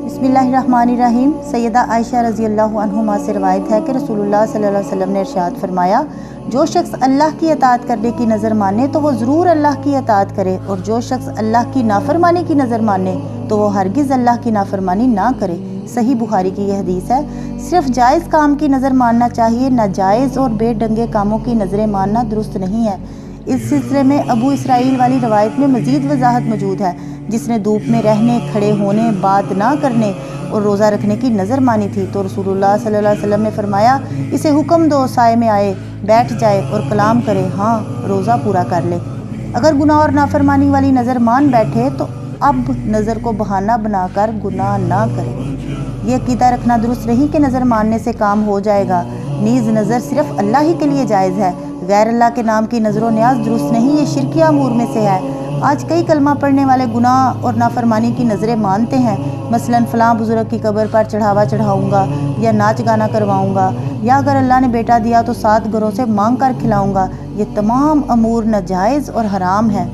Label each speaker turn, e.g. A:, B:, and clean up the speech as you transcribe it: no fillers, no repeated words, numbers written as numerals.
A: बिस्मिल्लाहिर्रहमानिर्रहीम। सैयदा आयशा रज़ी अल्लाह अन्हुमा से रवायत है कि रसूलुल्लाह सल्लल्लाहु अलैहि वसल्लम ने इरशाद फरमाया, जो शख्स अल्लाह की अताअत करने की नज़र माने तो वो ज़रूर अल्लाह की अताअत करे, और जो शख्स अल्लाह की नाफरमानी की नज़र माने तो वो हरगिज़ अल्लाह की नाफरमानी ना करे। सही बुखारी की यह हदीस है। सिर्फ जायज़ काम की नज़र मानना चाहिए, नाजायज़ और बेढंगे कामों की नज़रें मानना दुरुस्त नहीं है। इस सिलसिले में अबू इसराइल वाली रवायत में मज़ीद वजाहत मौजूद है। जिसने धूप में रहने, खड़े होने, बात ना करने और रोज़ा रखने की नज़र मानी थी तो रसूलुल्लाह सल्लल्लाहु अलैहि वसल्लम ने फरमाया, इसे हुक्म दो साए में आए, बैठ जाए और कलाम करे, हाँ रोज़ा पूरा कर ले। अगर गुनाह और नाफरमानी वाली नज़र मान बैठे तो अब नज़र को बहाना बनाकर गुनाह ना करें। ये अक़ीदा रखना दुरुस्त नहीं कि नज़र मानने से काम हो जाएगा। नीज़ नज़र सिर्फ अल्लाह ही के लिए जायज़ है। गैर अल्लाह के नाम की नज़र व न्याज दुरुस्त नहीं, ये शिरकिया अमूर में से है। आज कई कलमा पढ़ने वाले गुनाह और नाफरमानी की नज़रें मानते हैं। मसलन फ़लाँ बुज़ुर्ग की कब्र पर चढ़ावा चढ़ाऊँगा, या नाच गाना करवाऊँगा, या अगर अल्लाह ने बेटा दिया तो 7 घरों से मांग कर खिलाऊँगा। ये तमाम अमूर नाजायज़ और हराम हैं।